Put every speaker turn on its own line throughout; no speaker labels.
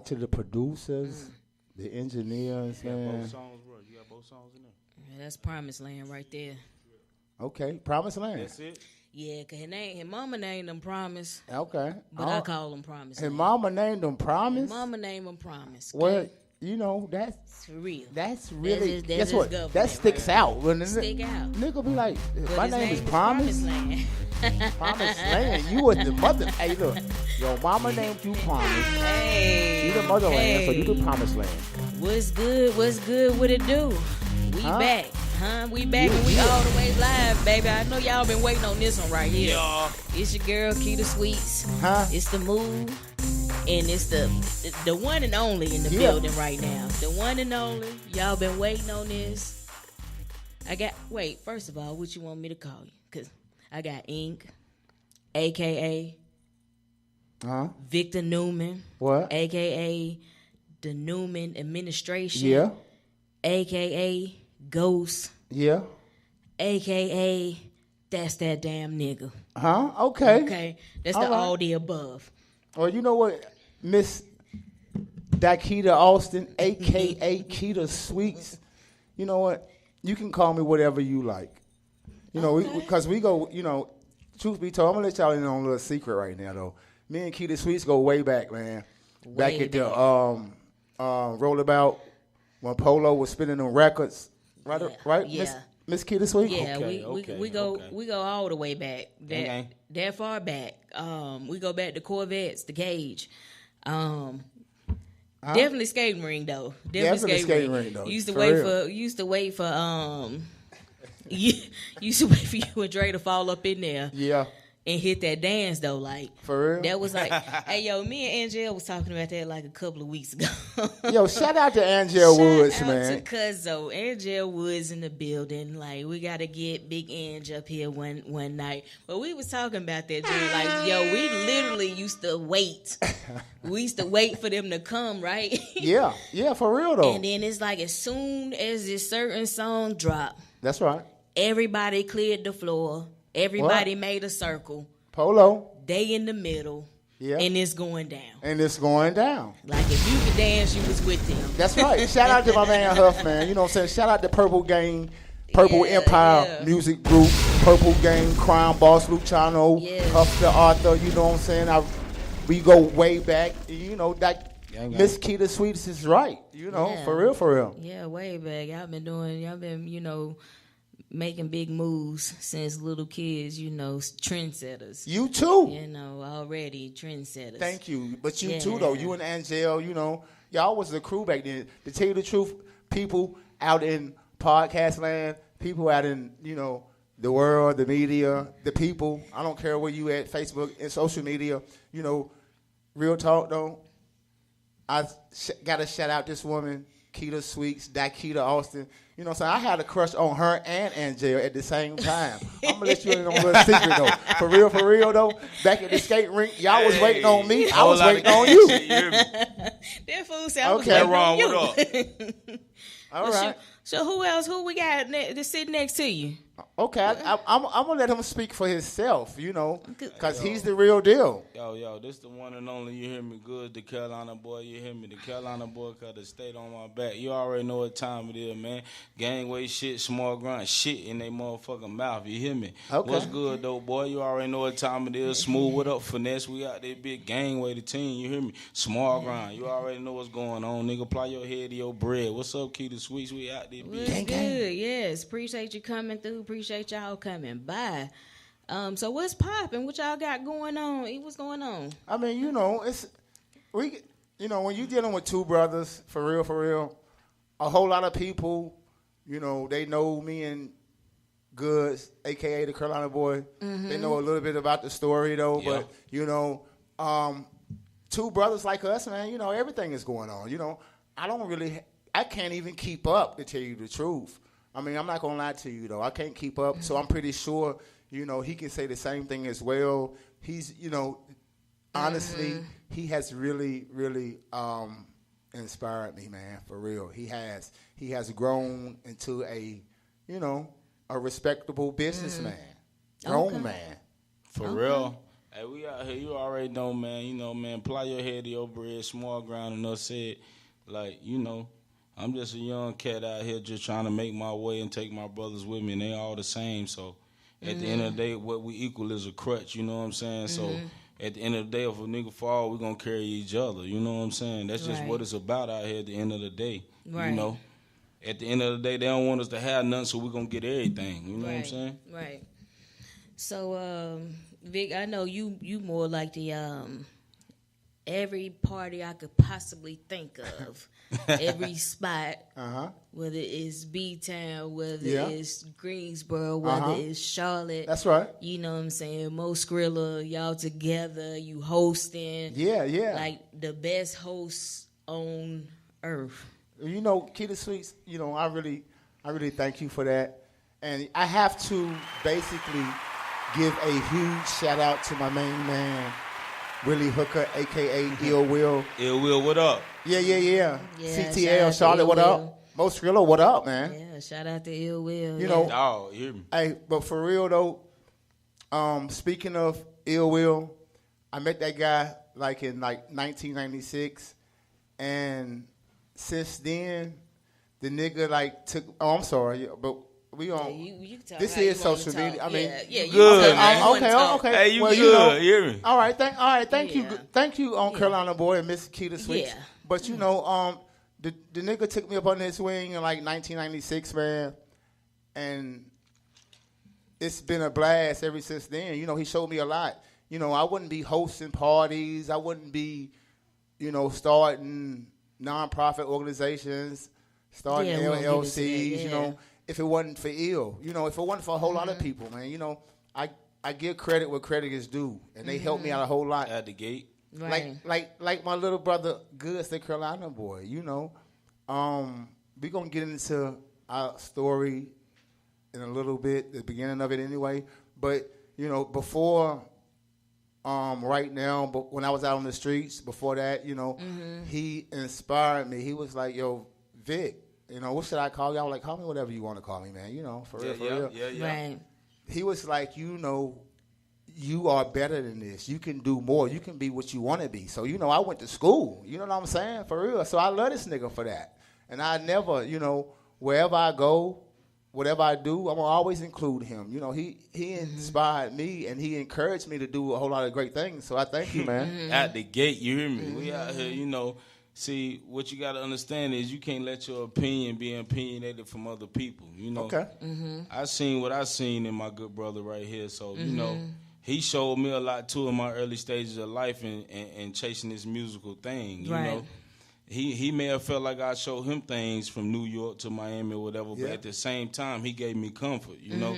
to the producers, the engineers,
You got
man.
both songs, bro. You got both songs in there.
Yeah, that's Promised Land right there.
Okay, Promised Land.
That's it.
Yeah, cause his mama named him Promise,
Okay.
but I call him Promise.
His mama named him Promise.
Mama named him Promise.
Well, you know, that's
It's for real.
That's really
that's
guess
his
what?
government
That sticks out. When the
Stick out.
nigga be like,
But
my
his
name is
was
Promise.
Land.
Promise Land. You was the mother. Hey, look, your mama named you Promise.
Hey,
You the motherland, so you
hey.
the Promised Land.
What's good? What's good? What it do? We
Huh?
back, huh? We back and we all the way live, baby. I know y'all been waiting on this one right here.
Yeah.
It's your girl Keita Sweets.
Huh?
It's the move, and it's the one and only in the
Yeah.
building right now. The one and only. Y'all been waiting on this. Wait. First of all, what you want me to call you? Cause I got Ink, aka
Huh?
Victor Newman,
What?
aka the Newman Administration.
Yeah.
AKA Ghost,
Yeah.
AKA that's that damn nigga.
Huh? Okay.
Okay, that's
All
the
right.
all the above.
Well, you know what, Miss Dakita Austin, a.k.a. Keita Sweets, you know what? You can call me whatever you like. You know, because we go, you know, truth be told, I'm going to let y'all in on a little secret right now, though. Me and Keita Sweets go way back, man. Back
Way
at the Rollabout when Polo was spinning them records. Right,
Yeah,
right,
yeah.
Miss Keita Sweets?
Yeah,
Okay,
we go
okay.
we go all the way back.
Okay.
That far back. We go back to Corvettes, the Cage. Definitely skating ring though.
Definitely skating ring, though.
Used to
For
wait
real.
for used to wait for used to wait for you and Dre to fall up in there
Yeah,
and hit that dance though. Like
for real.
that was like, hey yo, me and Angel was talking about that like a couple of weeks ago.
Yo, shout out to Angel Woods,
Shout out
man.
to Cuzzo, Angel Woods in the building. Like we gotta get Big Ange up here one night. But we was talking about that, dude. Like yo, we literally used to wait. We used to wait for them to come, right?
Yeah, for real, though.
And then it's like as soon as this certain song dropped,
That's right.
everybody cleared the floor. Everybody made a circle.
Polo.
They in the middle.
Yeah.
And it's going down.
And it's going down.
Like if you could dance, you was with them.
That's right. Shout out to my man Huff, man. You know what I'm saying? Shout out to Purple Gang, Purple
Yeah,
Empire
yeah.
Music Group, Purple Gang, Crown Boss Luciano,
Yeah.
Huff the Arthur. You know what I'm saying? We go way back. You know, that
Gang, gang.
Miss Keita Sweets is right. You know,
Yeah.
for real, for real.
Yeah, way back. Y'all been, making big moves since little kids, trendsetters.
You too.
Already trendsetters.
Thank you. But you
Yeah.
too, though. You and Angel, y'all was the crew back then. To tell you the truth, people out in podcast land, people out in, the world, the media, the people, I don't care where you at, Facebook and social media, real talk, though. I got to shout out this woman, Keita Sweets, Dakita Austin. You know what I'm saying? I had a crush on her and Angel at the same time. I'm going to let you in on a little secret, though. For real, though, back at the skate rink, y'all was waiting on me. I was waiting on you.
You hear me?
That fool said I was
Okay.
waiting
Wrong,
on you.
what
All right.
So who else? Who we got to sit next to you?
Okay, I'm going to let him speak for himself, because he's the real deal.
Yo, this the one and only, you hear me? Good, the Carolina boy, you hear me? The Carolina boy cut the state on my back. You already know what time it is, man. Gangway shit, small grind shit in they motherfucking mouth, you hear me?
Okay.
What's good, though, boy? You already know what time it is. Smooth, what up, finesse? We out there, big gangway, the team, you hear me? Small grind, you already know what's going on, nigga. Apply your head to your bread. What's up, Keita Sweets? We out there,
What's
bitch.
good? Yes, appreciate you coming through. Appreciate y'all coming by. So what's popping? What y'all got going on? What's going on?
I mean, when you're dealing with two brothers, for real, a whole lot of people, they know me and Goods, a.k.a. the Carolina boy. They know a little bit about the story, though.
Yeah.
But, two brothers like us, man, everything is going on. I can't even keep up, to tell you the truth. I mean, I'm not going to lie to you, though. I can't keep up, so I'm pretty sure, he can say the same thing as well. He's, honestly, he has really, really inspired me, man, for real. He has. He has grown into a respectable businessman, grown man.
For real. Hey, we out here. You already know, man. You know, man. Apply your head to your bread. Small ground. Enough said. Like, you know, I'm just a young cat out here just trying to make my way and take my brothers with me, and they all the same. So, at the end of the day, what we equal is a crutch. You know what I'm saying? So, at the end of the day, if a nigga fall, we gonna carry each other. You know what I'm saying? That's just what it's about out here. At the end of the day, you know. At the end of the day, they don't want us to have nothing, so we gonna get everything. You know what I'm saying?
Right. So, Vic, I know you more like the every party I could possibly think of, every spot, whether it's B-Town, whether it's Greensboro, whether it's Charlotte.
That's right.
You know what I'm saying? Mo Skrilla, y'all together, you hosting.
Yeah.
Like the best hosts on earth.
You know, Key the Sweets, you know, I really thank you for that. And I have to basically give a huge shout out to my main man, Willie Hooker, a.k.a. Ill Will.
Ill Will, what up?
Yeah.
Yeah, shout out
CTL,
to
Charlotte,
Ill
what
Will.
up? Mo Skrilla, what up, man?
Yeah, shout out to Ill Will.
You know,
Dog, hear me.
hey, but for real though, speaking of Ill Will, I met that guy like in 1996, and since then, the nigga like took. Oh, I'm sorry, but we on.
You can talk
This
how you
is
wanna
social
talk.
media. I mean,
yeah, you
good,
can talk how you wanna talk.
Okay.
Hey, you
well,
good,
you know,
hear me?
All right, thank
Yeah.
you, on Carolina Boy and Miss Keita Sweets.
Yeah.
But you know, the nigga took me up on his wing in like 1996, man, and it's been a blast ever since then. You know, he showed me a lot. You know, I wouldn't be hosting parties. I wouldn't be, you know, starting nonprofit organizations, starting
Yeah, we'll get into
LLCs.
that,
You
yeah.
know, if it wasn't for Ill, you know, if it wasn't for a whole lot of people, man. You know, I give credit where credit is due, and they helped me out a whole lot.
At the gate.
Right.
Like my little brother Goods, the Carolina Boy. You know, we gonna get into our story in a little bit, the beginning of it anyway. But you know, before, right now, but when I was out on the streets, before that, you know, he inspired me. He was like, "Yo, Vic, you know, what should I call you?" I was like, "Call me whatever you want to call me, man. You know, for real."
Yeah.
Right.
He was like, "You know, you are better than this. You can do more. You can be what you want to be." So, you know, I went to school. You know what I'm saying? For real. So I love this nigga for that. And I never, you know, wherever I go, whatever I do, I'm going to always include him. You know, he inspired me, and he encouraged me to do a whole lot of great things. So I thank you, man.
At the gate, you hear me? We out here, you know. See, what you got to understand is you can't let your opinion be opinionated from other people, you know.
Okay.
I seen what I seen in my good brother right here. So, you know, he showed me a lot, too, in my early stages of life and chasing this musical thing, you
Right.
know. He may have felt like I showed him things from New York to Miami or whatever, but at the same time, he gave me comfort, you know.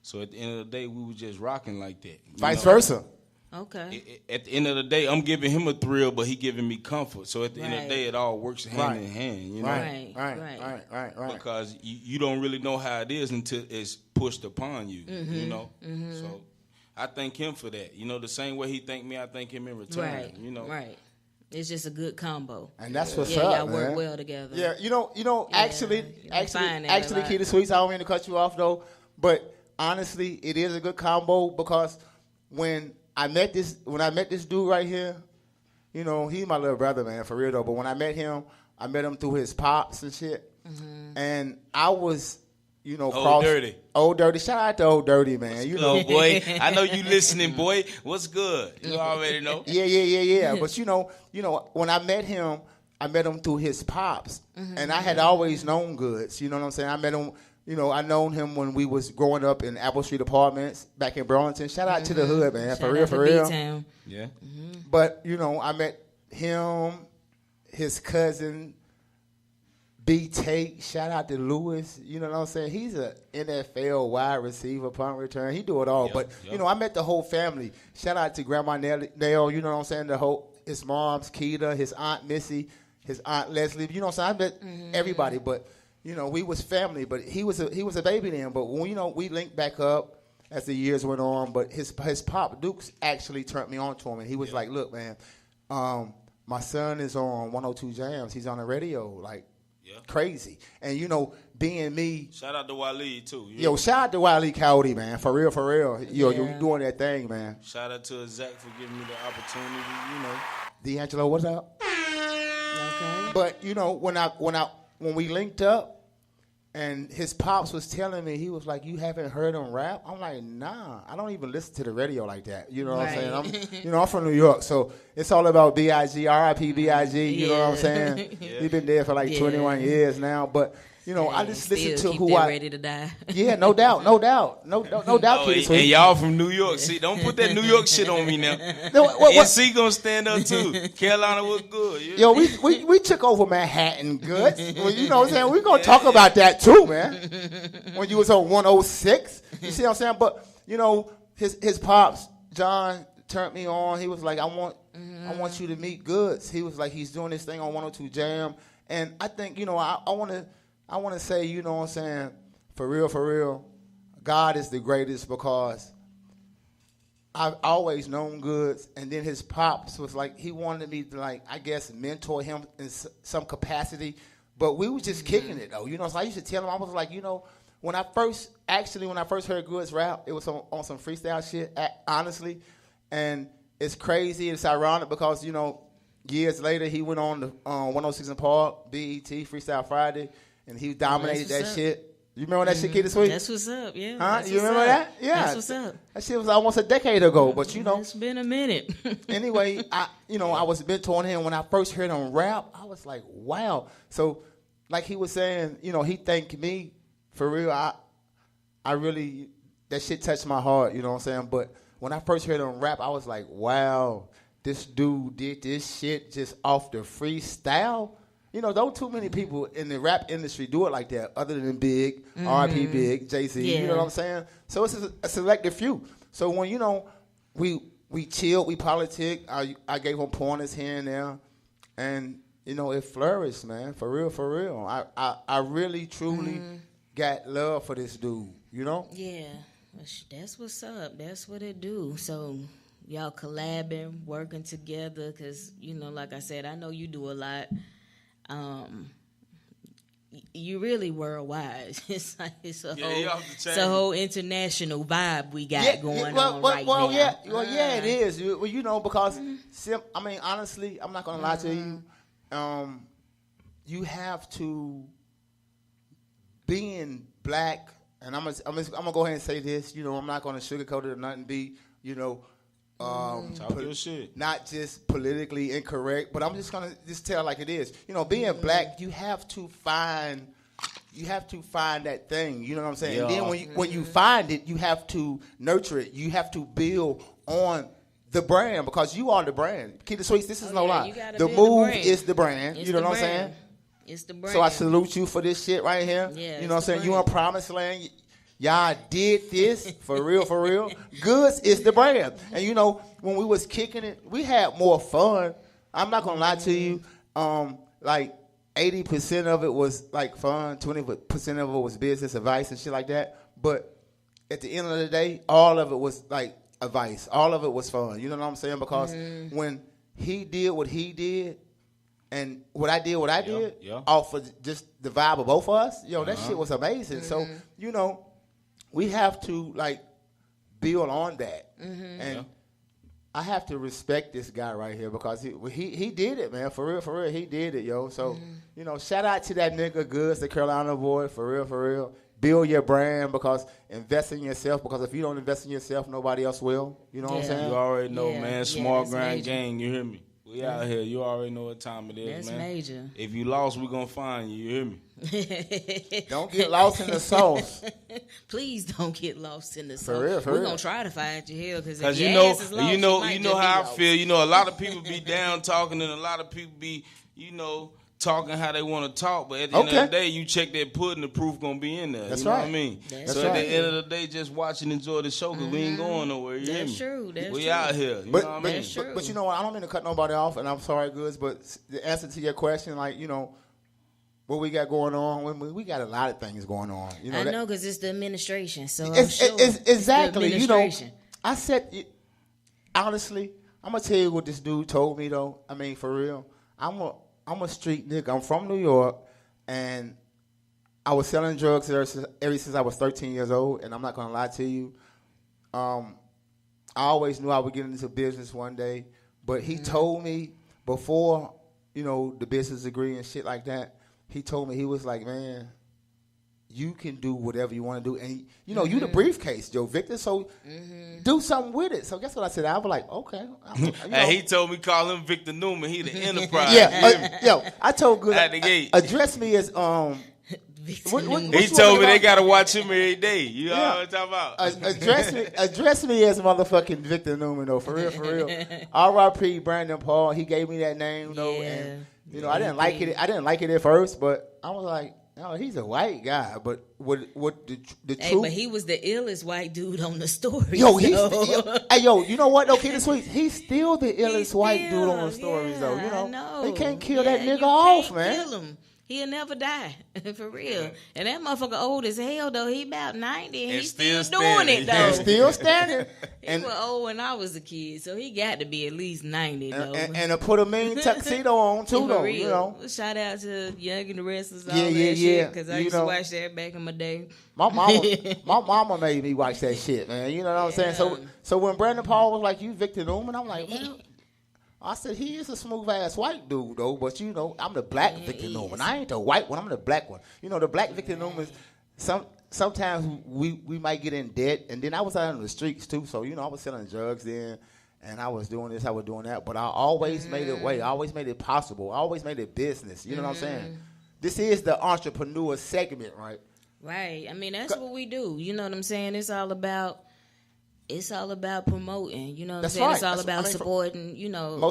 So at the end of the day, we were just rocking like that. you
Vice
know?
versa.
Okay.
At the end of the day, I'm giving him a thrill, but he giving me comfort. So at the end of the
Right.
day, it all works hand in hand, you know.
Right.
Because you don't really know how it is until it's pushed upon you, you know. So I thank him for that. You know, the same way he thanked me, I thank him in return.
Right.
You know.
Right. It's just a good combo.
And that's what's
Yeah,
up,
y'all work
man.
well together.
Yeah, you know,
Yeah,
actually,
you can find that a lot.
Keita Sweets, I don't mean to cut you off though, but honestly, it is a good combo because when I met this dude right here, you know, he's my little brother, man, for real though. But when I met him through his pops and shit, and I was, you know, Old Dirty. Shout out to Old Dirty, man. You know,
boy. I know you listening, boy. What's good? You already know.
Yeah. But you know, when I met him through his pops, and I had always known Goods. You know what I'm saying? I met him. You know, I known him when we was growing up in Apple Street Apartments back in Burlington. Shout out to the hood, man.
Shout out to
For real.
B-Town.
Yeah.
But you know, I met him, his cousin, B Tate. Shout out to Lewis. You know what I'm saying? He's a NFL wide receiver, punt return. He do it all. But you know, I met the whole family. Shout out to Grandma Nell. You know what I'm saying? His mom's Keita, his aunt Missy, his aunt Leslie. You know what I'm saying? I met everybody, but. You know, we was family, but he was a baby then. But when, you know, we linked back up as the years went on. But his pop Dukes actually turned me on to him, and he was like, "Look, man, my son is on 102 Jams. He's on the radio. Like,
Yeah.
Crazy. And, you know, being me.
Shout out to Waleed, too.
Yo, shout out to Wiley Coyote, man. For real, for real. Yo, you doing that thing, man.
Shout out to Zach for giving me the opportunity, you know.
D'Angelo, what's up?
Okay.
But, you know, when we linked up, and his pops was telling me, he was like, you haven't heard him rap? I'm like, nah, I don't even listen to the radio like that. You know what I'm saying? I'm from New York, so it's all about B.I.G., R.I.P. B.I.G., you know what I'm saying?
Yeah.
He's been there for like 21 years now, but, you know, I just listen to who
ready to die.
Yeah, no doubt. No doubt, Kid Sweet.
And y'all from New York. See, don't put that New York shit on me now.
No, what?
NC gonna stand up, too. Carolina was good. You
Yo, we took over Manhattan good. Well, you know what I'm saying? We're going to talk about that too, man. When you was on 106. You see what I'm saying? But, you know, his pops, John, turned me on. He was like, I want you to meet Goods. He was like, he's doing this thing on 102 Jam. And I think, you know, I want to say, you know what I'm saying, for real, God is the greatest because I've always known Goods, and then his pops was like, he wanted me to, like, I guess, mentor him in some capacity, but we was just kicking it, though. You know, so I used to tell him, I was like, you know, when I first heard Goods rap, it was on some freestyle shit, honestly, and it's crazy, it's ironic because, you know, years later, he went on the 106 & Park, BET, Freestyle Friday, and he dominated that shit. You remember that shit, Kid Sweet?
That's what's up, yeah.
Huh? You remember that? Yeah.
That's what's up.
That shit was almost a decade ago, but you know.
It's been a minute.
Anyway, I was mentoring him. When I first heard him rap, I was like, wow. So, like he was saying, you know, he thanked me. For real, I really, that shit touched my heart, you know what I'm saying? But when I first heard him rap, I was like, wow, this dude did this shit just off the freestyle. You know, don't too many people in the rap industry do it like that, other than Big, R.I.P. Big, Jay-Z, you know what I'm saying? So it's a selective few. So when, you know, we chilled, we politic, I gave him pointers here and there, and, you know, it flourished, man, for real. I really, truly got love for this dude, you know?
Yeah, that's what's up. That's what it do. So y'all collabing, working together, because, you know, like I said, I know you do a lot. You really worldwide. It's a whole international vibe we got going on right now.
Yeah, it is. Well, you know, because I mean, honestly, I'm not gonna lie to you. You have to, being black, and I'm gonna go ahead and say this. You know, I'm not gonna sugarcoat it or nothing. Be, you know.
Talk your shit.
Not just politically incorrect, but I'm just gonna tell like it is. You know, being black, you have to find that thing. You know what I'm saying?
Yeah.
And then when you find it, you have to nurture it. You have to build on the brand because you are the brand. Keep it sweet. This is no lie. The move is the brand. You know what I'm saying?
It's the brand.
So I salute you for this shit right here.
Yeah,
you know what I'm saying? You in Promised Land. Y'all did this for real. Goods is the brand. And you know, when we was kicking it, we had more fun. I'm not gonna lie to you. Like 80% of it was like fun, 20% of it was business advice and shit like that. But at the end of the day, all of it was like advice. All of it was fun. You know what I'm saying? Because when he did what he did, and what I did, off of just the vibe of both of us, that shit was amazing. So, you know, we have to, like, build on that. And I have to respect this guy right here because he did it, man. For real, he did it, yo. So, you know, shout out to that nigga Goods, the Carolina boy, for real. Build your brand because invest in yourself because if you don't invest in yourself, nobody else will. You know what I'm saying?
You already know, man. Small grind
major.
gang, you hear me? We out here. You already know what time it is,
That's
man.
major.
If you lost, we gonna find you. You hear me?
Don't get lost in the sauce.
Please don't get lost in the sauce.
For real.
We're gonna try to find you here because
you know how I feel. You know, a lot of people be down talking, and a lot of people be, you know, talking how they want to talk. But at the end of the day, you check that pudding, the proof gonna be in there.
That's
you know
right.
what I mean?
That's
so
right.
at the end of the day, just watch and enjoy the show because we ain't going nowhere. You hear me?
That's true.
We out here. You know what I mean?
That's true.
But you know what? I don't mean to cut nobody off, and I'm sorry, Goods. But the answer to your question, like, you know, what we got going on, we got a lot of things going on. You know,
I know because it's the administration. So I'm
it's,
sure
it's exactly.
the
You know,
administration.
I said, honestly, I'm gonna tell you what this dude told me though. I mean, for real, I'm a street nigga. I'm from New York, and I was selling drugs ever since I was 13 years old. And I'm not gonna lie to you, I always knew I would get into business one day. But he told me before, the business degree and shit like that. He told me, he was like, man, you can do whatever you want to do. And, you the briefcase, Joe Victor, so do something with it. So guess what I said? I was like, okay.
And he told me call him Victor Newman. He the enterprise.
Yeah, I told Good,
At the gate.
address me as,
he told me they got to watch him every day. You know what I'm talking about?
address me as motherfucking Victor Newman, though, for real. R.I.P. Brandon Paul, he gave me that name, though, and, I didn't like it. I didn't like it at first, but I was like, no, he's a white guy, but what the
Hey,
truth?
but he was the illest white dude on the story.
Yo,
so.
you know what though, Kid Sweet? He's still the illest white dude on the stories, though.
I know.
They can't kill that
you
nigga off,
can't
man.
Kill him. He'll never die, for real. And that motherfucker old as hell, though. He about 90, and he's still doing it, though.
And still standing.
He was old when I was a kid, so he got to be at least 90, though.
And to put a mean tuxedo on, too, though.
Real. Shout out to Young and the Restless, all
Yeah,
that shit, because I used to
know.
watch that back in my day.
My mama made me watch that shit, man. You know what I'm saying? So when Brandon Paul was like, you Victor Newman, I'm like, man. I said, he is a smooth-ass white dude, though, but, I'm the black Victor Newman. I ain't the white one. I'm the black one. The black Victor Newman, sometimes we might get in debt, and then I was out on the streets, too, so, I was selling drugs then, and I was doing this, I was doing that, but I always made it way. I always made it possible. I always made it business. You know what I'm saying? This is the entrepreneur segment, right?
Right. I mean, that's what we do. You know what I'm saying? It's all about promoting, you know what I'm saying?
Right.
It's all about supporting,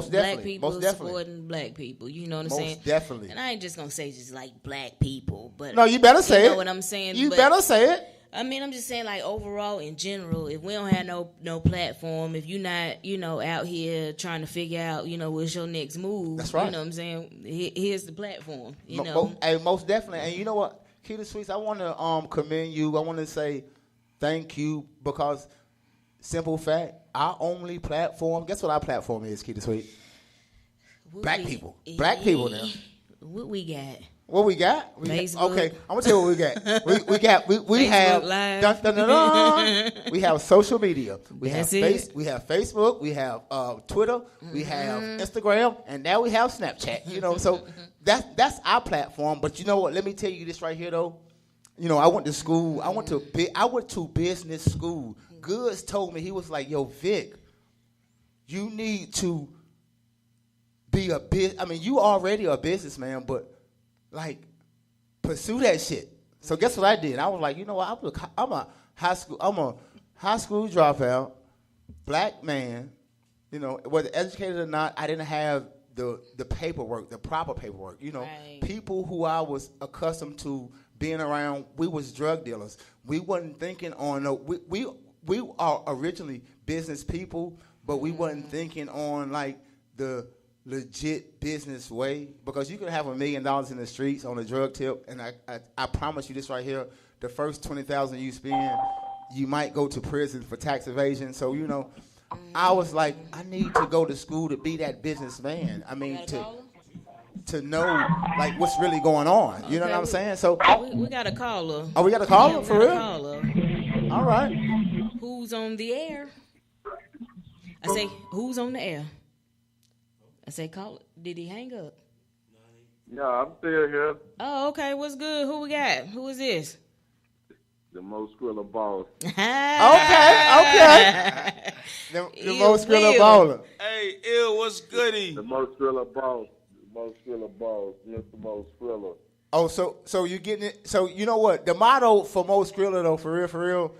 black people, supporting black people, you know what I'm saying?
Most definitely.
And I ain't just going to say just like black people, but
no, you better say it.
You know what I'm saying?
You better say it.
I mean, I'm just saying, like, overall, in general, if we don't have no platform, if you're not, out here trying to figure out, what's your next move,
that's right.
You know what I'm saying? Here's the platform,
Most definitely. And you know what, Keita Sweets, I want to commend you. I want to say thank you because simple fact, our only platform, guess what our platform is, Keita Sweet? Black people. Black people now.
What we got?
What we got?
Facebook.
Okay, I'm gonna tell you what we got. We have
Live.
dun, dun, dun, dun. We have social media. We have we have Facebook. We have Twitter. We have Instagram, and now we have Snapchat. So that's our platform. But you know what? Let me tell you this right here, though. I went to school. I went to business school. Goods told me, he was like, "Yo, Vic, you need to be a you already a businessman, but." Like, pursue that shit. So guess what I did? I was like, you know what? I'm a high school dropout, black man. Whether educated or not, I didn't have the paperwork, the proper paperwork.
Right.
People who I was accustomed to being around, we was drug dealers. We wasn't thinking on we are originally business people, but we wasn't thinking on like the legit business way, because you can have $1 million in the streets on a drug tip, and I promise you this right here, the first $20,000 you spend, you might go to prison for tax evasion. So I was like, I need to go to school to be that businessman. I mean, to know like what's really going on. You know what I'm saying? So
we got a caller.
Oh, we got a caller?
Yeah,
for real? All right.
Who's on the air? I say, who's on the air? I say, call it. Did he hang up?
No, I'm still here.
Oh, okay. What's good? Who we got? Who is this?
The Mo Skrilla boss.
Okay. The Mo Skrilla baller.
Hey, Ill, what's goody?
The Mo Skrilla boss. Mo Skrilla boss. Mr. Mo Skrilla.
Oh, so you getting it? So you know what? The motto for Mo Skrilla, though, for real.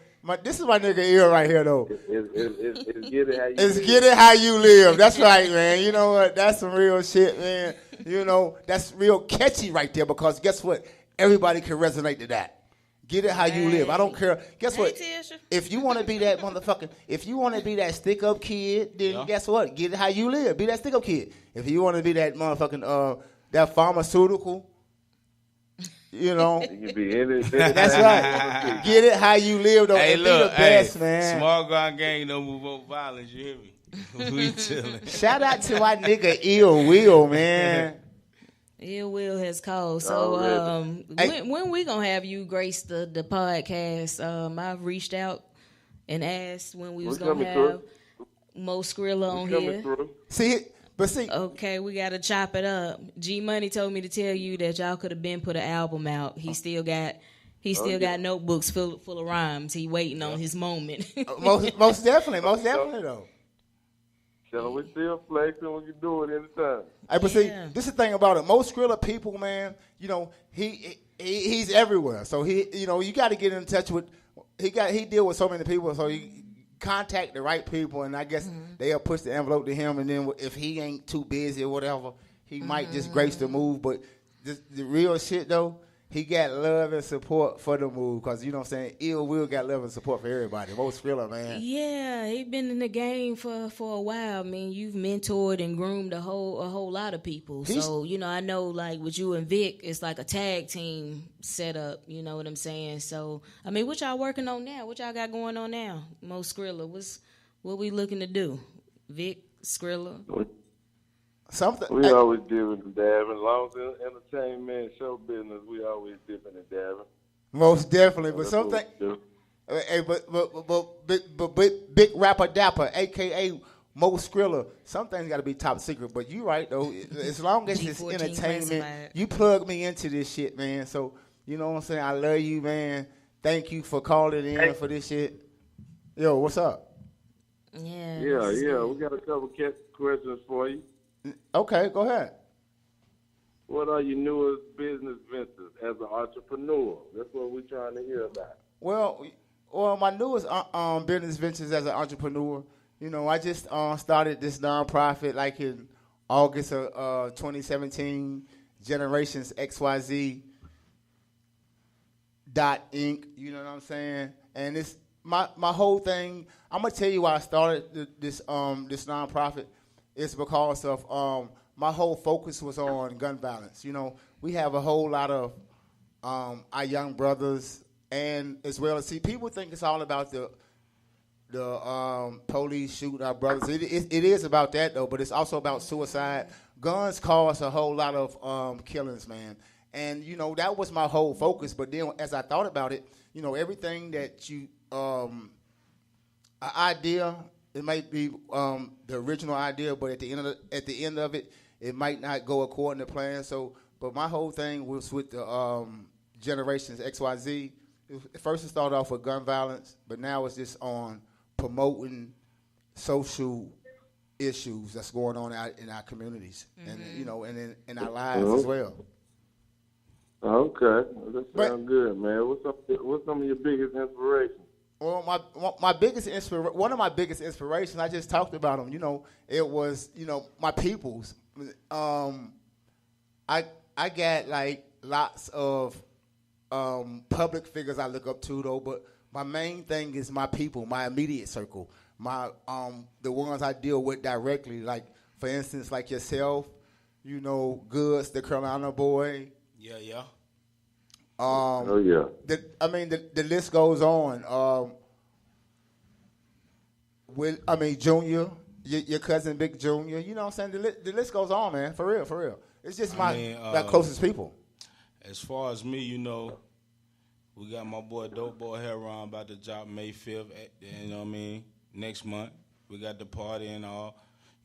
This is my nigga ear right here, though.
It's get it how you
It's
live.
get it how you live. That's right, man. You know what? That's some real shit, man. That's real catchy right there, because guess what? Everybody can resonate to that. Get it how you live. I don't care. Guess what?
Tisha.
If you want to be that motherfucker, if you want to be that stick-up kid, then guess what? Get it how you live. Be that stick-up kid. If you want to be that motherfucking, that pharmaceutical,
You can be in it.
That's right. Get it how you live, though.
Hey,
and
look,
be the best, man.
Small ground gang don't move up violence. You hear me? We chilling.
Shout out to my nigga Ill Will, man.
Ill Will has called. So
Already.
when we gonna have you grace the podcast? I've reached out and asked when we was gonna
coming
have
through.
Mo Skrilla on
Coming
here.
through.
See,
Okay, we gotta chop it up. G Money told me to tell you that y'all could have been put an album out. He still got got notebooks full of rhymes. He waiting on his moment.
most definitely though.
So we still flexing. We can do it anytime.
Hey, but see,
Yeah.
this is the thing about it. Most Skrilla people, man, you know, he's everywhere. So you got to get in touch with. He deal with so many people, so you contact the right people, and I guess they'll push the envelope to him. And then if he ain't too busy or whatever, he might just grace the move. But the real shit though, he got love and support for the move, because you know what I'm saying. Ill Will got love and support for everybody. Most Skrilla, man.
Yeah, he been in the game for a while. I mean, you've mentored and groomed a whole lot of people. So, you know, I know like with you and Vic, it's like a tag team setup, you know what I'm saying? So, I mean, what y'all working on now? What y'all got going on now? Mo Skrilla, what we looking to do? Vic, Skrilla?
Something.
We always dipping and dabbing. As long as it's entertainment, show business, we always dipping and dabbing.
Most definitely, but
That's what
something.
we do.
Hey, but big rapper dapper, aka Mo Skrilla. Some things got to be top secret. But you right though. As long as it's
G14
entertainment,
classified.
you plug me into this shit, man. So you know what I'm saying. I love you, man. Thank you for calling in for this shit. Yo, what's up?
Yeah.
Yeah,
this is
yeah.
good.
We got a couple questions for you.
Okay, go ahead.
What are your newest business ventures as an entrepreneur? That's what we're trying to hear about.
Well, my newest business ventures as an entrepreneur. You know, I just started this nonprofit like in August of 2017. Generations XYZ Inc. You know what I'm saying? And it's my whole thing. I'm gonna tell you why I started this nonprofit. It's because of my whole focus was on gun violence. You know, we have a whole lot of our young brothers, and as well as people think it's all about the police shooting our brothers. It is about that though, but it's also about suicide. Guns cause a whole lot of killings, man. And you know that was my whole focus. But then as I thought about it, you know, everything that you an idea. It might be the original idea, but at the end of it, it might not go according to plan. So, but my whole thing was with the Generations XYZ. First, it started off with gun violence, but now it's just on promoting social issues that's going on out in our communities, and you know, and in our lives as well.
Okay, that sounds good, man. What's some of your biggest inspirations?
Well, my biggest one of my biggest inspirations, I just talked about them. You know, it was my peoples. I got like lots of public figures I look up to though, but my main thing is my people, my immediate circle, my the ones I deal with directly. Like for instance, like yourself, you know, Goods, the Carolina boy.
Yeah.
Oh yeah.
The list goes on. Junior, your cousin Big Junior. You know what I'm saying? The list goes on, man. For real. It's just my closest people.
As far as me, you know, we got my boy Dope Boy Heron about to drop May 5th. You know what I mean? Next month. We got the party and all.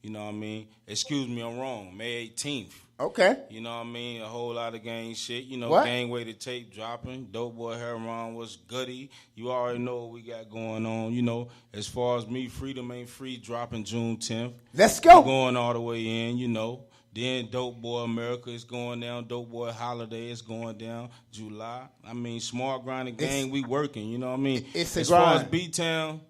You know what I mean? Excuse me, I'm wrong. May 18th.
Okay.
You know what I mean? A whole lot of gang shit. You know,
What?
Gangway the tape dropping. Dope Boy Heron was goody. You already know what we got going on. You know, as far as me, Freedom Ain't Free dropping June 10th.
Let's go.
Going all the way in, you know. Then Dope Boy America is going down. Dope Boy Holiday is going down July. I mean, Smart Grinding Gang, we working. You know what I mean?
It's a
as far as
grind.
B-Town,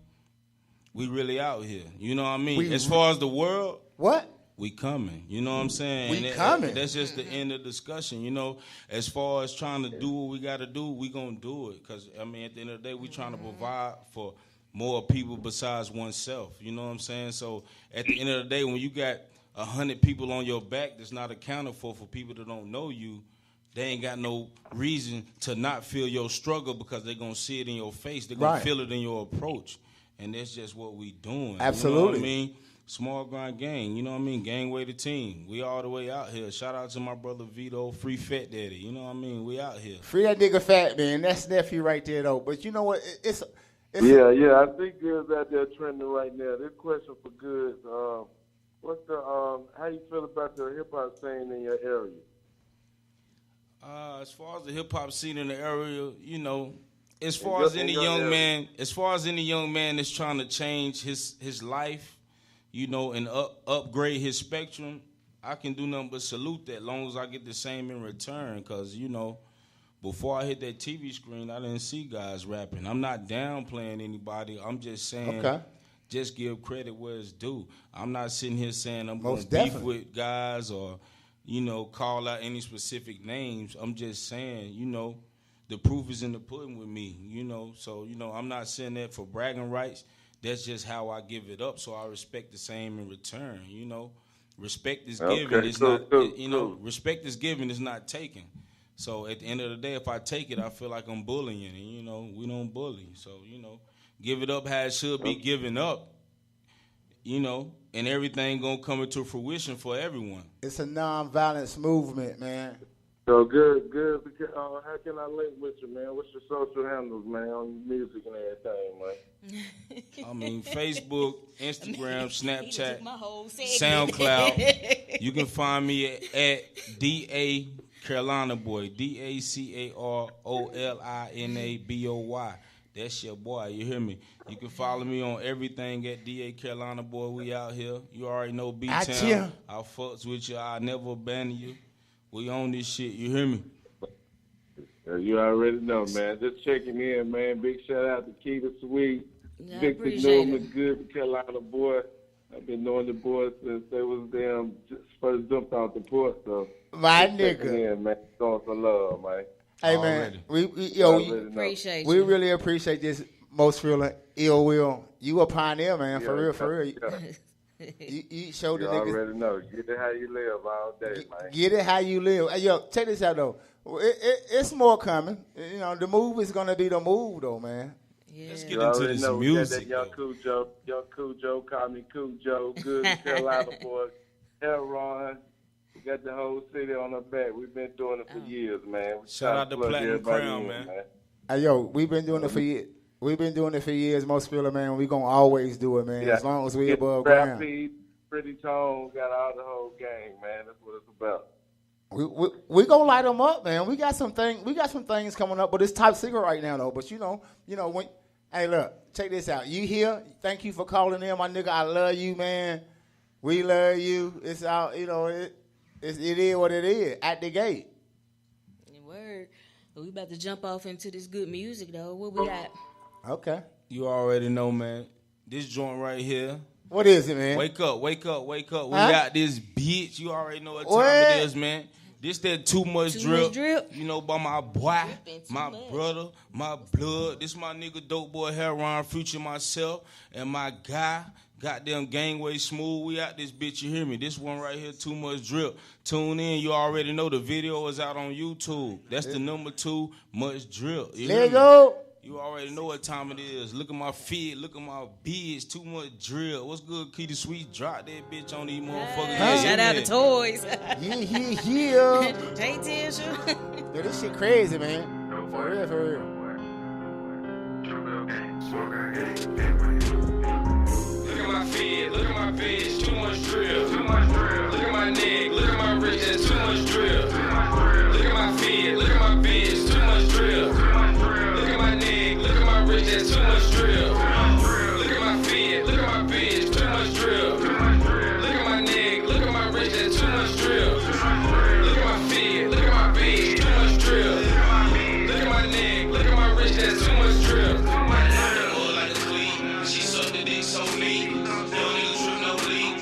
we really out here. You know what I mean?
We
as far as the world,
What?
we coming. You know what I'm saying?
We
And
coming.
that's just the end of the discussion. You know, as far as trying to do what we got to do, we going to do it. Because, I mean, at the end of the day, we trying to provide for more people besides oneself. You know what I'm saying? So, at the end of the day, when you got 100 people on your back that's not accounted for people that don't know you, they ain't got no reason to not feel your struggle because they're going to see it in your face. They're going
Right.
to feel it in your approach. And that's just what we doing.
Absolutely.
You know what I mean? Small Grind Gang, you know what I mean? Gangway the team. We all the way out here. Shout out to my brother Vito, Free Fat Daddy. You know what I mean? We out here.
Free that nigga Fat Man. That's nephew right there though. But you know what? It's
Yeah, I think Good's out there trending right now. This question for Good, what's the how you feel about the hip hop scene in your area?
As far as the hip hop scene in the area, you know, as far
your-
as any
in your
young
area.
man that's trying to change his life, you know, and upgrade his spectrum, I can do nothing but salute that, long as I get the same in return. Cause you know, before I hit that TV screen, I didn't see guys rapping. I'm not downplaying anybody. I'm just saying,
Okay.
just give credit where it's due. I'm not sitting here saying I'm
Most
going to beef
definitely.
with guys or, you know, call out any specific names. I'm just saying, you know, the proof is in the pudding with me, you know. So, you know, I'm not saying that for bragging rights. That's just how I give it up. So I respect the same in return, you know. Respect is
Okay,
given. It's
cool,
not,
cool,
you know,
cool.
respect is given. It's not taken. So at the end of the day, if I take it, I feel like I'm bullying. And, you know, we don't bully. So, you know, give it up how it should be given up, you know, and everything going to come into fruition for everyone.
It's a non-violence movement, man.
So Good. How can I link with you, man? What's your social handles, man, on your music and everything, man?
I mean, Facebook, Instagram,
He done
Snapchat,
took my whole segment.
SoundCloud. You can find me at DA Carolina Boy, DACAROLINABOY. That's your boy, you hear me? You can follow me on everything at DA Carolina Boy. We out here. You already know
Out
B-Town.
here.
I fucks with you. I never abandon you. We on this shit, you hear me?
You already know, man. Just checking in, man. Big shout out to Keita Sweet,
Yeah, I
Victor
appreciate
Newman,
it.
Good Carolina Boy. I've been knowing the boys since they was just first jumped out the port, so
My
just checking
nigga.
in, man. Showing some love, man.
Hey,
Already.
man. We
You already know.
Appreciate
we
you.
really appreciate this most feeling ill will. You a pioneer, man. For
Yeah,
real.
yeah.
You showed the
You
niggas.
already know. Get it how you live all day, man.
Get it how you live. Hey, yo, check this out though. It's more coming. You know, the move is gonna be the move though, man.
Yeah.
Let's get
You
into
already
this
know. We got
music,
that young Cujo, call me Cujo, Good Carolina Boy, Heron. We got the whole city on our back. We've been doing it for years, man. We
Shout
try
out to
plug
Platinum
everybody
Crown,
in,
man.
Hey, yo, we've been doing it for years. We've been doing it for years, most feeling, man. We gonna always do it, man.
Yeah.
As long as we
Get
above
Rap
ground.
Beat, Pretty Tone, got all the whole gang, man. That's what it's about.
We gonna light them up, man. We got some things coming up, but it's top secret right now though. But you know when. Hey, look, check this out. You here? Thank you for calling in, my nigga. I love you, man. We love you. It's out. You know it is what it is at the gate.
Word. We about to jump off into this good music though. What we got?
Okay.
You already know, man. This joint right here.
What is it, man?
Wake up. We
Huh?
got this bitch. You already know what time
What?
it is, man. This that too much
Too
drip.
much drip.
You know, by my boy,
Dripping too
my
much.
brother, my blood. This my nigga Dope Boy Heron, Future myself, and my guy, goddamn Gangway Smooth. We out this bitch, you hear me? This one right here, Too Much Drip. Tune in. You already know the video is out on YouTube. That's the number 2, Much Drip. You hear
Let
me?
go.
You already know what time it is. Look at my feet. Look at my beads. Too much drill. What's good, Keita Sweet? Drop that bitch on these motherfuckers.
Huh?
Shout out to Toys.
Yeah.
Hey, Tisha.
Yo, this shit crazy, man. For real, for real.
Look at my feet. Look at my bitch. Too much drill. Too much drill. Look at my neck. Look at my wrist. That's too much drill. Too much drill. Look at my feet. Look at my bitch. Too much drill. Too much drill. Look at my neck. Look at my wrist. That's too much drill. Too much drill. Look at my feet. Look at my bitch. Too much drill. Too much drill. Look at my neck. Look at my wrist. That's too much drill. Too much drill. Look at my feet. Look at my bitch. Too much drill. Look at my neck. Look at my wrist. That's too much drill. Too much drill. Like a tweet. She sucked the dick so neat. Young nigga trip no leak.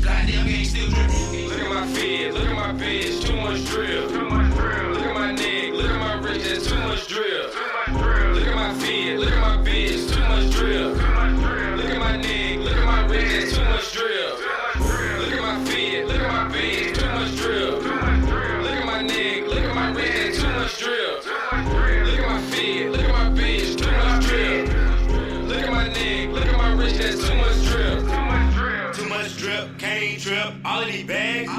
I damn gang still dripping. Look at my feet, look at my bitch, too much drip. Too much drip. Look at my neck, look at my wrist, that's too much drip. Too much drip. Look at my feet, look at my bitch, too much drip. Too much drip. Look at my neck, look at my wrist, that's too much drip. Too much drip. Look at my feet, look at my bitch, too much drip. Too much drip. Look at my neck, look at my wrist, that's too much drip. Too much drip. Look at my feet, look at my bitch, too much drip. Look at my neck, look at my wrist, that's too much drip. Too much drip.
Too much drip, can't trip, all of these bags.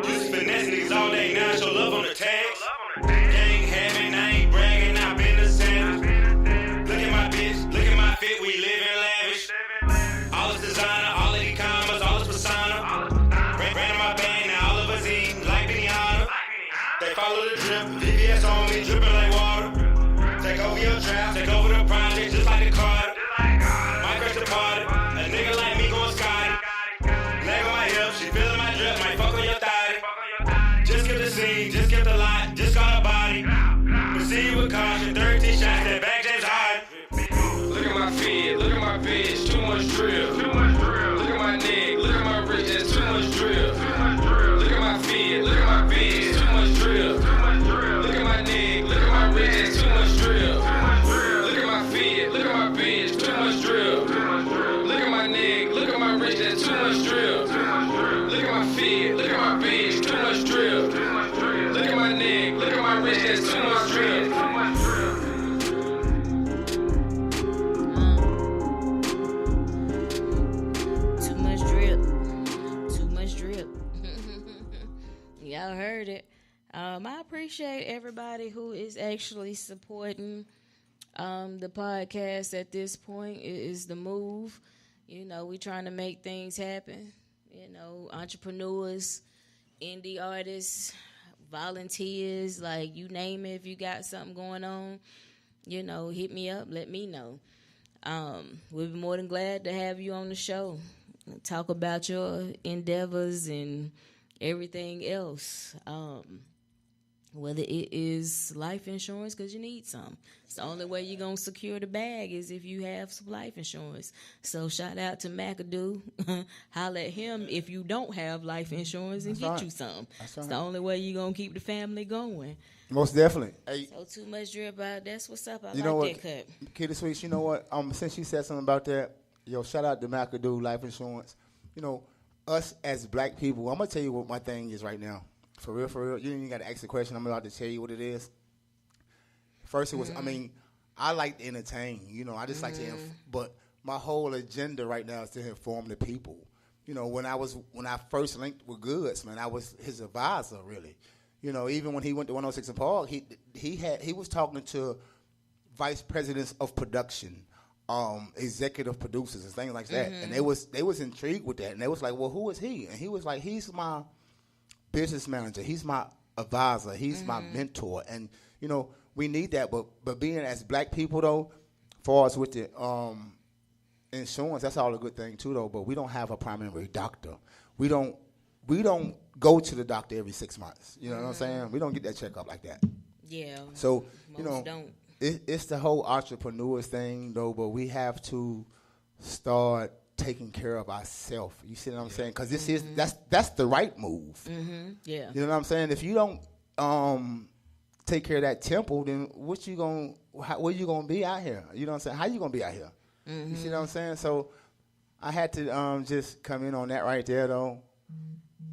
Used to finesse niggas all day, now I show love on the tags. Gang having, I ain't bragging, I been the savage. Look at my bitch, look at my fit, we live in lavish. All is designer, all of the commas, all is persona. Ran in my band, now all of us eating like Benihana. They follow the drip, VVS on me, dripping like water. Take over your trap, take over the project, just like the Carter. Might crash the party, a nigga like me going Scotty. Leg on my hip, she feeling my drip, might fuck on your thotty. Just get the scene, just get the lot, just got a body. Proceed with caution, 13 shots, that back James Harden.
Look at my feet, look at my bitch, too much drip. Too much drip. Look at my neck, look at my wrist, that's too much drip. Too much drip. Look at my feet, look at my bitch, too much drip. Too much drip. Look at my neck, look at my wrist, that's too much drip. Too much drip. Look at my feet, look at my bitch, too much drip. Too much drip. Look at my neck, look at my wrist, that's too much drip. Too much drip. Look at my feet, look at my bitch, too much drip. Too much drip. Look at my neck, look at my wrist, that's too much drip. Too much drip.
Too much drip. Too much drip. Y'all heard it. I appreciate everybody who is actually supporting the podcast at this point. It is the move. You know, we trying to make things happen. You know, entrepreneurs, indie artists, volunteers, like you name it. If you got something going on, you know, hit me up, let me know. We'll be more than glad to have you on the show. Talk about your endeavors and everything else. Whether it is life insurance, because you need some. It's the only way you're going to secure the bag is if you have some life insurance. So shout out to McAdoo. Holler at him if you don't have life insurance and get you some. It's the only way you're going to keep the family going.
Most definitely. Hey,
So too much drip out. That's what's up. I
you know
like
what,
that cut.
Kitty Sweets, you know what? Since you said something about that, yo, shout out to McAdoo Life Insurance. You know, us as black people, I'm going to tell you what my thing is right now. For real, you didn't even got to ask the question. I'm about to tell you what it is. First, it was, I mean, I like to entertain. You know, I just like to, but my whole agenda right now is to inform the people. You know, when I first linked with Goods, man, I was his advisor, really. You know, even when he went to 106 and Park, he was talking to vice presidents of production, executive producers and things like that, and they was intrigued with that, and they was like, well, who is he? And he was like, he's my business manager, he's my advisor, he's my mentor, and you know, we need that. But being as black people though, far as with the insurance, that's all a good thing too though. But we don't have a primary doctor. We don't go to the doctor every 6 months. You know what I'm saying? We don't get that checkup like that.
Yeah.
So
most
you know,
don't.
It's the whole entrepreneurs thing though. But we have to start taking care of ourselves. You see what I'm saying? Because this is that's the right move.
Yeah.
You know what I'm saying? If you don't take care of that temple, then where you gonna be out here? You know what I'm saying? How you gonna be out here? You see what I'm saying? So I had to just come in on that right there though.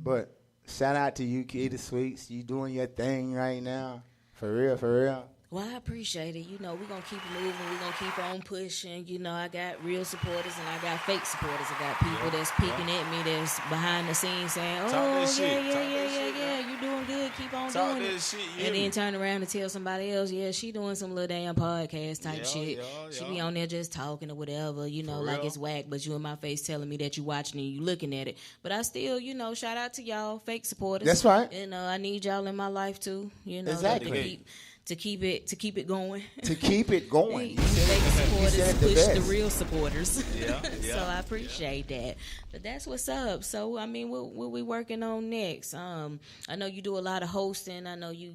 But shout out to you, Kitty Sweets. You doing your thing right now. For real.
Well, I appreciate it. You know, we're going to keep moving. We're going to keep on pushing. You know, I got real supporters and I got fake supporters. I got people that's peeking at me that's behind the scenes saying, oh, yeah, you doing good. Keep on
Talk
doing
that
it.
shit,
And then turn around and tell somebody else, yeah, she doing some little damn podcast type shit. She be on there just talking or whatever, you know, like it's whack, but you in my face telling me that you watching and you looking at it. But I still, you know, shout out to y'all, fake supporters.
That's right.
And I need y'all in my life too, you know,
Exactly.
to keep it going.
To keep it going.
You fake supporters push the
best.
real supporters.
Yeah.
So I appreciate that. But that's what's up. So I mean, what we working on next? I know you do a lot of hosting. I know you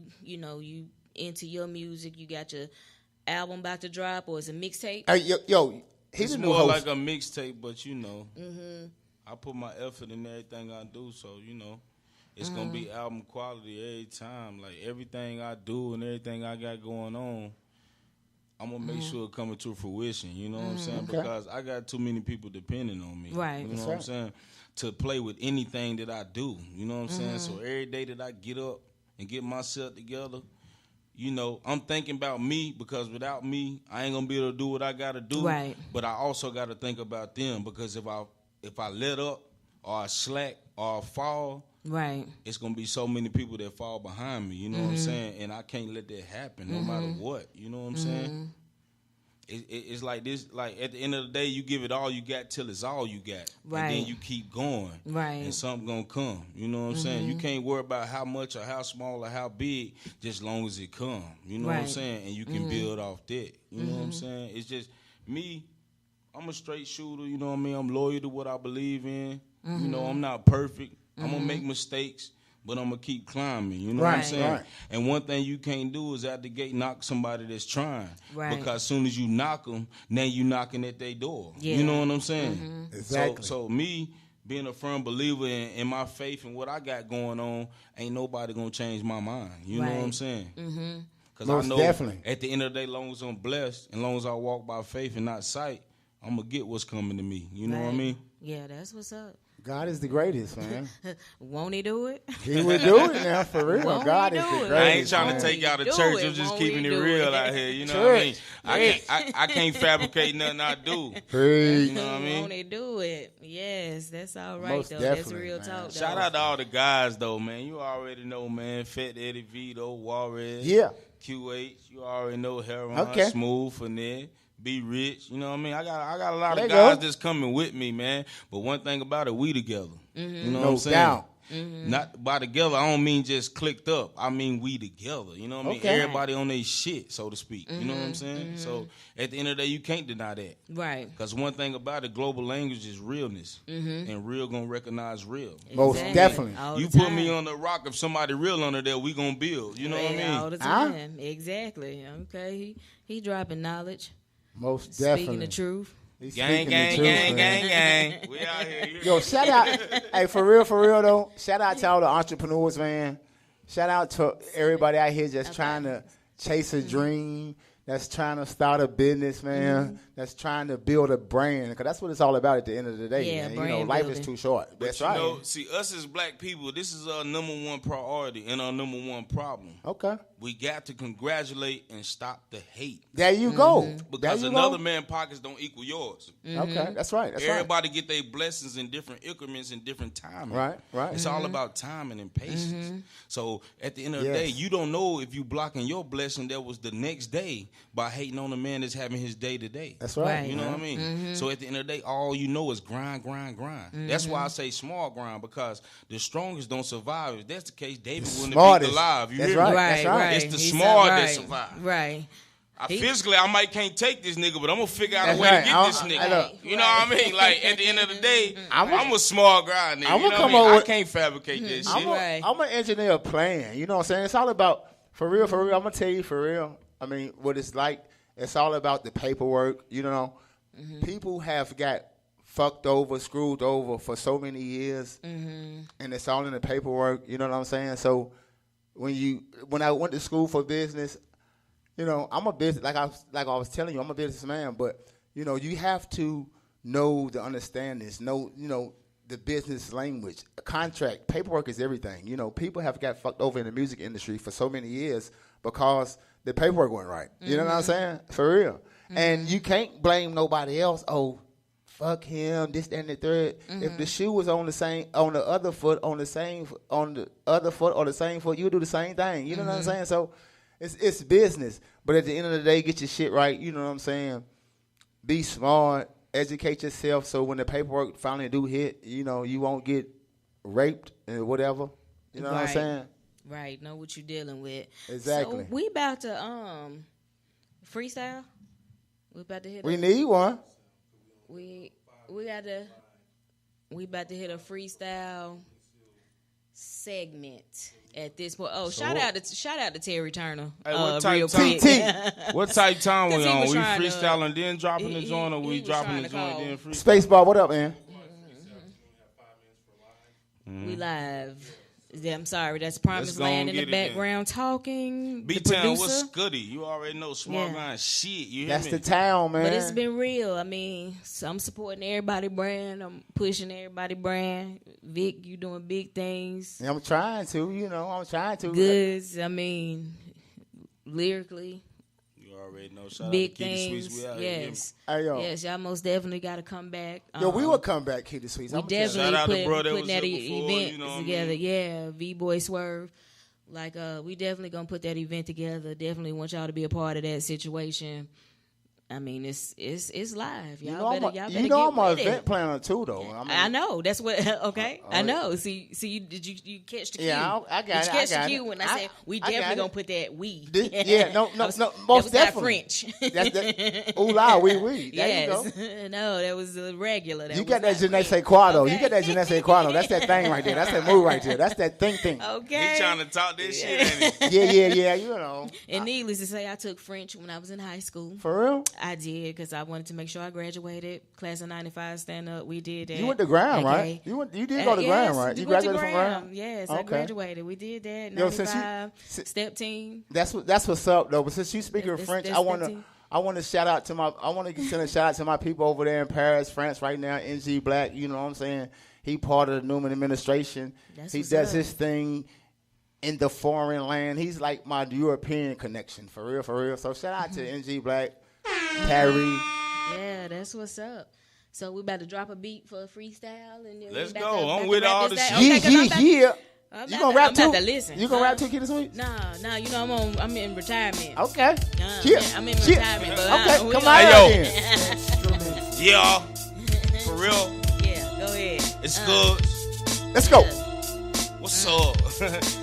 into your music. You got your album about to drop, or it's a mixtape.
Hey, yo, he's
It's
a new
more
host.
like a mixtape, but you know. I put my effort in everything I do, so you know, it's gonna be album quality every time. Like everything I do and everything I got going on, I'm gonna make sure it coming to fruition. You know what I'm saying?
Okay.
Because I got too many people depending on me.
Right.
You know
That's
what I'm
right.
saying? To play with anything that I do. You know what I'm saying? So every day that I get up and get myself together, you know, I'm thinking about me because without me, I ain't gonna be able to do what I gotta do.
Right.
But I also gotta think about them because if I let up or I slack or I fall,
Right.
it's gonna be so many people that fall behind me. You know what I'm saying? And I can't let that happen no matter what. You know what I'm saying? It's like this. Like at the end of the day, you give it all you got till it's all you got,
Right.
and then you keep going,
Right.
and something gonna come. You know what I'm saying? You can't worry about how much or how small or how big, just as long as it come. You know what I'm
Right.
saying? And you can build off that. You know what I'm saying? It's just me. I'm a straight shooter. You know what I mean? I'm loyal to what I believe in. You know, I'm not perfect. I'm gonna make mistakes, but I'm gonna keep climbing. You know what I'm
Right,
saying?
right.
And one thing you can't do is at the gate knock somebody that's trying.
Right.
Because as soon as you knock them, now you knocking at their door.
Yeah.
You know what I'm saying?
Exactly.
So me being a firm believer in my faith and what I got going on, ain't nobody gonna change my mind. You know what I'm
Right.
saying? Because
Most
I know
definitely.
at the end of the day, long as I'm blessed and long as I walk by faith and not sight, I'm gonna get what's coming to me. You know what I
Right.
mean?
Yeah, that's what's up.
God is the greatest, man.
Won't he do it?
He would do it now, for real.
Won't
God
he
is
do
the
it?
greatest.
I ain't trying to
man.
take y'all to
Do
church.
it,
I'm just
won't
keeping
we
it
do
real
it?
out here. You know what I mean?
Church.
I can't fabricate nothing I do.
Preach.
You know what I mean?
Won't he do it? Yes, that's all right
Most
though. That's
definitely,
real
man.
talk.
Shout
though.
out to all the guys though, man. You already know, man. Fat Eddie Vito, Juarez,
Yeah.
QH. You already know Heron,
Okay.
Smooth, Finesse, Be Rich. You know what I mean? I got a lot
There
of
you
guys
go.
that's coming with me, man. But one thing about it, we together. You know what
No
I'm saying?
doubt.
Not by together. I don't mean just clicked up. I mean we together. You know what I mean?
Okay.
Everybody on their shit, so to speak. You know what I'm saying? So at the end of the day, you can't deny that.
Right.
Because one thing about it, global language is realness. And real gonna recognize real.
Most
Exactly.
definitely.
All
You
the
put me
time.
on the rock, if somebody real under there, we gonna build. You know what I
Yeah, all
mean?
the
Huh?
time. Exactly. Okay. He dropping knowledge,
Most
speaking
definitely.
the truth.
He's
Gang,
speaking
gang,
the truth,
gang,
man.
gang, gang. We out here. You
Yo, shout out. Hey, for real though. Shout out to all the entrepreneurs, man. Shout out to everybody out here just trying to chase a dream. That's trying to start a business, man. That's trying to build a brand, because that's what it's all about at the end of the day.
Yeah,
man. You know,
brand
life
building.
is too short.
But
That's
you
right.
know, see, us as black people, this is our number one priority and our number one problem.
Okay,
We got to congratulate and stop the hate.
there you go. There
Because
you
another
go.
man's pockets don't equal yours.
Okay, that's right. That's right.
Everybody get their blessings in different increments and different timing.
Right, right.
It's all about timing and patience. So at the end of the
Yes.
day, you don't know if you blocking your blessing that was the next day by hating on the man that's having his day to day.
That's right.
Right.
You know
man.
what I mean? So at the end of the day, all you know is grind, grind, grind. That's why I say small grind, because the strongest don't survive. If that's the case, David wouldn't have
Smartest.
been alive. You
That's
hear me?
right.
Right,
That's right.
right.
It's the
He
small
said,
that
right,
survive.
Right.
Physically, I might can't take this nigga, but I'm gonna figure out
That's
a way
right.
to get this nigga.
look.
You know what I mean? Like at the end of the day,
I'm
I'm a small grind nigga.
I'ma
You know
come
what I mean?
up
I
with-
can't fabricate that shit.
Right.
I'm an engineer a plan. You know what I'm saying? It's all about, for real, I'm going to tell you for real. I mean, what it's like, it's all about the paperwork. You know, people have got fucked over, screwed over for so many years, and it's all in the paperwork. You know what I'm saying? So when I went to school for business, you know, I'm a business, like I was telling you, I'm a businessman, but, you know, you have to know the understandings, know, you know, the business language. A contract, paperwork is everything. You know, people have got fucked over in the music industry for so many years because the paperwork wasn't right. You know what I'm saying? For real. And you can't blame nobody else. Oh, fuck him, this, that, and the third. If the shoe was on the other foot, on the other foot or the same foot, you would do the same thing. You know what I'm saying? So it's business. But at the end of the day, get your shit right. You know what I'm saying? Be smart, educate yourself, so when the paperwork finally do hit, you know, you won't get raped and whatever. You know what I'm
Right.
saying?
Right. Know what you're dealing with.
Exactly.
So we about to freestyle. We about to hit.
We need one.
We about to hit a freestyle segment at this point. Oh, shout out to Terry Turner.
Hey, what
real
type
quick.
TT.
What type time we
'Cause he
on?
was
We
trying to-
freestyling then dropping the
he-
joint, or
he
we
was
dropping
trying
the
to
joint
call.
then freestyle?
Spacebar, what up, man?
We live. Yeah, I'm sorry, that's Promised
go and
Land in the
get it then.
background talking. The
B-Town, what's
producer.
goody? You already know Small
Yeah.
Grind shit. You hear
That's
me?
the town, man.
But it's been real. I mean, so I'm supporting everybody brand. I'm pushing everybody brand. Vic, you doing big things.
I'm trying to, I'm trying to.
Goods. I mean, lyrically,
You already know. Shout
big
out to Kitty Sweets.
things.
We out here.
Yes.
Hey, yo.
Yes, y'all most definitely got to come back.
Yo, we will come back, Kitty Sweets.
We
I'ma tell you.
definitely
Shout out to bro that
putting
was
that
here before,
event
you know what I
together.
mean?
Yeah, V-Boy Swerve. Like, we definitely gonna put that event together. Definitely want y'all to be a part of that situation. I mean, it's live. Y'all better get
I'm
ready.
an event planner too, though.
I know. That's what. Okay, I know. See, did you catch the cue?
Yeah, I got
did you
it, I
catch
got
the cue
it.
when I said we
I got
definitely
it.
gonna put that we?
Yeah, no,
That
most
was
definitely.
Not French.
That's that. Ooh la, oui, oui. There
Yes.
you go.
No, that was regular.
You
was
got that
not
je ne
French.
sais quoi, though.
Okay.
You got that je ne sais quoi, though. That's that thing right there. That's that move right there. That's that thing.
Okay.
He trying to talk this shit, ain't he?
Yeah, you know.
And needless to say, I took French when I was in high school.
For real?
I did because I wanted to make sure I graduated. Class of '95 stand up. We did that.
You went to Graham, right?
Okay.
You did go to Graham,
yes,
right?
we
You
went to
graduated from Graham?
Yes, I
Okay.
graduated. We did that.
Yo, since you-
95 step team.
That's what's up, though. But since you speaking
That's-
French,
that's
I
the
want
team.
to send a shout out to my people over there in Paris, France, right now. NG Black, you know what I'm saying? He part of the Newman administration.
That's
He
what's
does
up.
his thing in the foreign land. He's like my European connection, for real. So shout out to NG Black, Terry.
Yeah, that's what's up. So we about to drop a beat for a freestyle and then
Let's
we
go.
about to-
I'm
about to
with
wrap
all
this
the
down.
shit.
Okay, 'cause I'm about-
Yeah.
I'm
You
about
gonna
to-
rap
I'm
too?
about to listen.
You gonna rap too, Kitty Sweet?
Nah, you know I'm in retirement.
Okay.
Yeah, I'm in retirement, but
Okay,
we
come
gonna-
on
Hey,
out
yo.
then.
Yeah, for real.
Yeah, go ahead.
It's good.
Let's go.
What's up?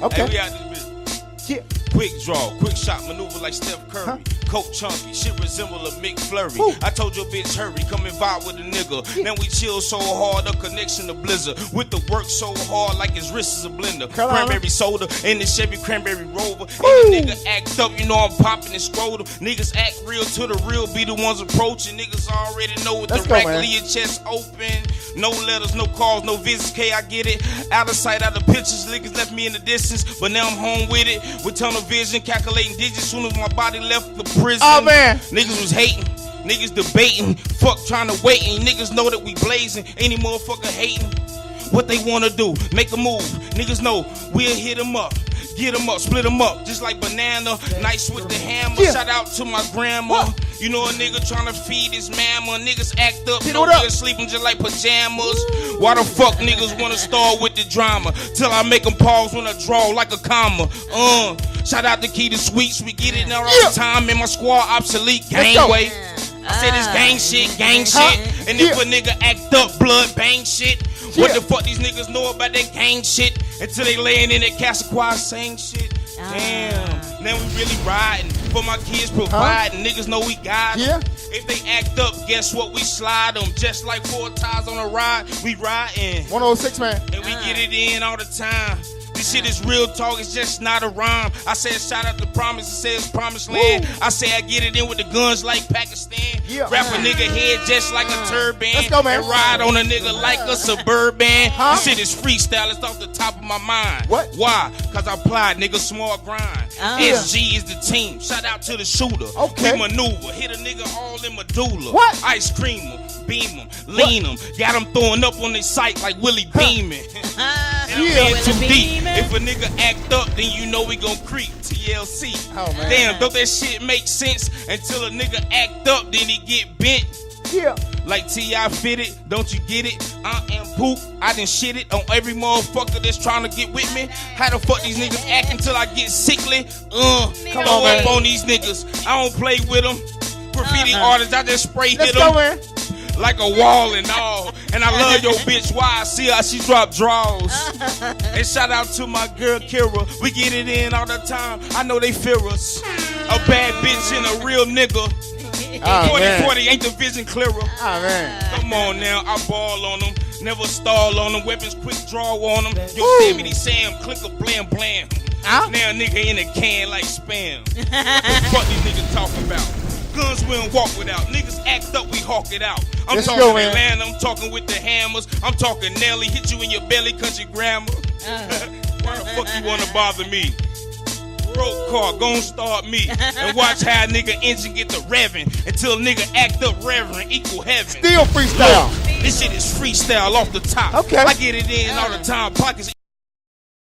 Okay.
Hey, we out this bitch.
Yeah.
Quick draw, quick shot maneuver like Steph Curry. Coat chunky, shit resemble a McFlurry.
Woo.
I told your bitch hurry, come and vibe with a nigga. Now we chill so hard, a connection to Blizzard. With the work so hard, like his wrist is a blender.
Carolina.
Cranberry soda in the Chevy Cranberry Rover.
Woo.
Any nigga act up, you know I'm popping and scrotum. Niggas act real to the real, be the ones approaching. Niggas already know what
Let's
the
go,
rack
man.
leave your chest open. No letters, no calls, no visits. K, I get it. Out of sight, out of pictures. Niggas left me in the distance, but now I'm home with it. With tunnel vision, calculating digits. Soon as my body left the prison.
Oh, man.
Niggas was hating. Niggas debating. Fuck trying to wait. And niggas know that we blazing. Any motherfucker hating. What they wanna do? Make a move. Niggas know we'll hit them up. Get them up, split them up, just like banana. Nice with the hammer.
Yeah.
Shout out to my grandma.
What?
You know a nigga tryna feed his mama. Niggas act up,
Get
no
it up.
real sleeping just like pajamas. Why the fuck niggas wanna start with the drama? Till I make them pause when I draw like a comma. Shout out to Keita Sweets. We get it now all
Yeah.
the time. In my squad obsolete
Let's go.
gangway. I said it's gang shit, gang shit. And if
Yeah.
a nigga act up, blood bang shit. What
Yeah.
the fuck these niggas know about that gang shit? Until they laying in that Cassequois saying shit. Damn. Now we really riding. For my kids providing. Niggas know we got 'em.
Yeah.
If they act up, guess what? We slide them. Just like 4 tires on a ride, we riding.
106, man.
And we get it in all the time. This shit is real talk, it's just not a rhyme. I said shout out to Promise, it says Promised Land. I say I get it in with the guns like Pakistan.
Yeah.
Wrap a nigga head just like a turban.
Let's go, man.
And ride on a nigga like a Suburban.
Huh?
This shit is freestyle, it's off the top of my mind.
What?
Why? Cause I applied, nigga, small grind. SG is the team, shout out to the shooter.
Okay.
We maneuver, hit a nigga all in medulla.
What?
Ice cream him, beam him, lean him. Got him throwing up on their sight like Willie Beeman. And I'm
Yeah.
in too
Willie
deep.
Beeman.
If a nigga act up, then you know we gon' creep. TLC.
Oh, man.
Damn, don't that shit make sense? Until a nigga act up, then he get bent.
Yeah.
Like T.I. fitted, don't you get it? I am poop, I done shit it on every motherfucker that's trying to get with me. How the fuck these niggas act until I get sickly?
Come
Throw
on, man.
up on these niggas. I don't play with them. Graffiti artists, I just spray
Let's
hit
go,
them.
man.
Like a wall and all. And I love your bitch. Why? I see how she drop draws. And shout out to my girl Kira. We get it in all the time. I know they fear us. A bad bitch and a real nigga.
Oh,
40-40 ain't the vision clearer.
Oh, man.
Come on now, I ball on them. Never stall on them. Weapons quick draw on them. Yo,
Woo.
Deputy Sam, click a blam blam.
Huh?
Now a nigga in a can like spam. What the fuck these niggas talking about?
Guns we don't walk without. Niggas act up, we hawk it out. I'm
Let's
talking
go, man.
Atlanta, I'm talking with the hammers. I'm talking Nelly, hit you in your belly cause you grammar. Why the fuck you wanna bother me? Broke car, gon' start me. And watch how a nigga engine get the revving until nigga act up reverend equal heaven.
Still freestyle.
This shit is freestyle off the top.
Okay.
I get it in all the time. Pockets